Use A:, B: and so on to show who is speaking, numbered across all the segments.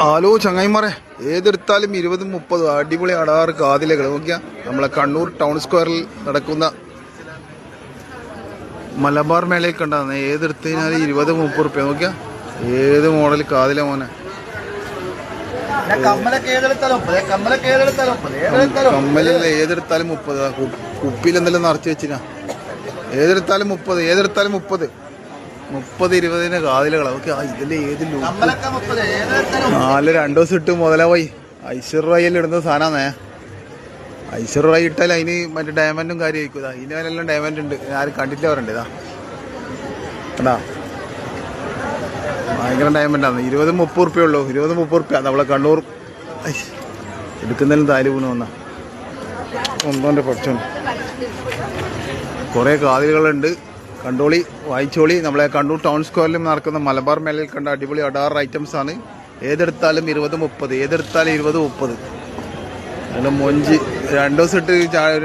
A: Hello ചങ്ങായിമാരെ, ഏതെടുത്താലും 20-30 അടിപൊളി അടാറ് കാതിലകൾ നോക്കിയാ. നമ്മളെ കണ്ണൂർ ടൗൺ സ്ക്വയറിൽ നടക്കുന്ന മലബാർ മേളയിൽ കണ്ടാന്ന്. ഏതെടുത്തു കഴിഞ്ഞാൽ 20-30 റുപ്യ നോക്കിയാ. ഏത് മോഡൽ കാതില മോനെ. കമ്മലല്ല, ഏതെടുത്താലും 30. കുപ്പിയിൽ എന്തെല്ലാം നിറച്ച് വെച്ചിനാ. ഏതെടുത്താലും 30, ഏതെടുത്താലും 30. 30-20 കാതിലകളാ. ഓക്കെ, ഇതില് ഏത് 4-2 ദിവസം ഇട്ട് മുതലാവായി. ഐശ്വര്യയിൽ ഇടുന്ന സാധനമാണേ. ഐശ്വര്യ ഇട്ടാൽ അതിന് മറ്റേ ഡയമണ്ടും കാര്യമായിരിക്കും. ഇതിന് മേലെല്ലാം ഡയമണ്ട് ഉണ്ട്. ആരും കണ്ടിട്ട് വരണ്ടേ. ഇതാ കണ്ടാ, ഭയങ്കര ഡയമണ്ടാണ്. 20-30 റുപ്യ ഉള്ളൂ. 20-30 റുപ്യ നമ്മളെ കണ്ണൂർ എടുക്കുന്നതിലും താല് വീണ് വന്ന ഒന്നോൻ്റെ പഠിച്ചോണ്ട് കുറേ കാതിലുകളുണ്ട്. കണ്ടോളി, വായിച്ചോളി. നമ്മളെ കണ്ണൂർ ടൗൺ സ്ക്വയറിലും നടക്കുന്ന മലബാർ മേളയിൽ കണ്ട അടിപൊളി അടാറ് ഐറ്റംസ് ആണ്. ഏതെടുത്താലും 20-30, ഏതെടുത്താലും 20-30. അതിന് മൊഞ്ച് 2 ദിവസം ഇട്ട്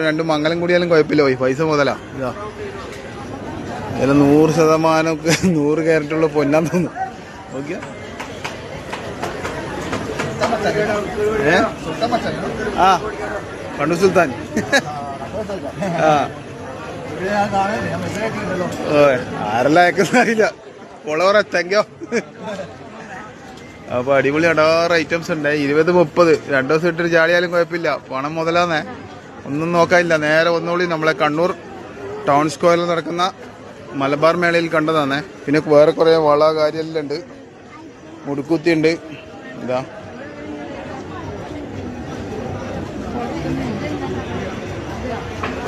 A: 2 മംഗലം കൂടിയാലും കുഴപ്പമില്ല. പോയി പൈസ മുതലാ. ഇതാ അതിൽ 100% 100 ക്യാരറ്റുള്ള പൊന്നാന്ന് തോന്നുന്നു. ഓക്കെ, ആ കണ്ണൂർ സുൽത്താൻ. ആ ആരെല്ലാം അയക്കുന്ന അറിയില്ല. കൊളവറ തെങ്കോ. അപ്പൊ അടിപൊളി അടാറ് ഐറ്റംസ് ഉണ്ട്. 20-30 2 ദിവസം ഇട്ടിട്ട് ചാടിയാലും കുഴപ്പമില്ല. പണം മുതലാന്നേ, ഒന്നും നോക്കാനില്ല. നേരെ ഒന്നുകൂടി നമ്മളെ കണ്ണൂർ ടൗൺ സ്ക്വയറിൽ നടക്കുന്ന മലബാർ മേളയിൽ കണ്ടതാണേ. പിന്നെ വേറെ കുറെ വള കാര്യമെല്ലാം ഉണ്ട്. മുടുക്കുത്തി ഉണ്ട്. ഇതാ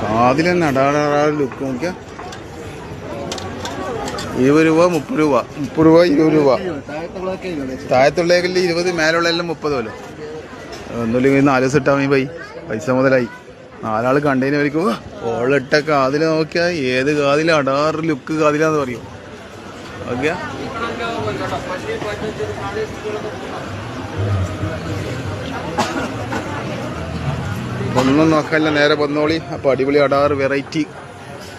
A: കാതിൽ തന്നെ അടാറാ ലുക്ക് നോക്കിയാ. 20 രൂപ, 30 രൂപ, 30 രൂപ, 20 രൂപ. താഴത്തുള്ളേക്കിൽ 20, മേലുള്ളതെല്ലാം 30 പോലെ. ഒന്നുമില്ലെങ്കിൽ 4 ദിവസം ഇട്ടാൽ മതി. പൈസ മുതലായി. 4 ആൾ കണ്ടതിന് വരിക്കും. ഓളിട്ട കാതിൽ നോക്കിയാൽ ഏത് കാതിൽ അടാറ് ലുക്ക് കാതിലാന്ന് പറയും. ഓക്കെ, ഒന്നും നോക്കാനില്ല. നേരെ വന്നോളി. അപ്പോൾ അടിപൊളി അടാറ് വെറൈറ്റി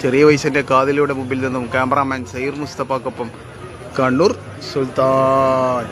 A: ചെറിയ പൈസൻ്റെ കാതിലൂടെ മുമ്പിൽ നിന്നും ക്യാമറാമാൻ സൈർ മുസ്തഫാക്കൊപ്പം കണ്ണൂർ സുൽത്താൻ.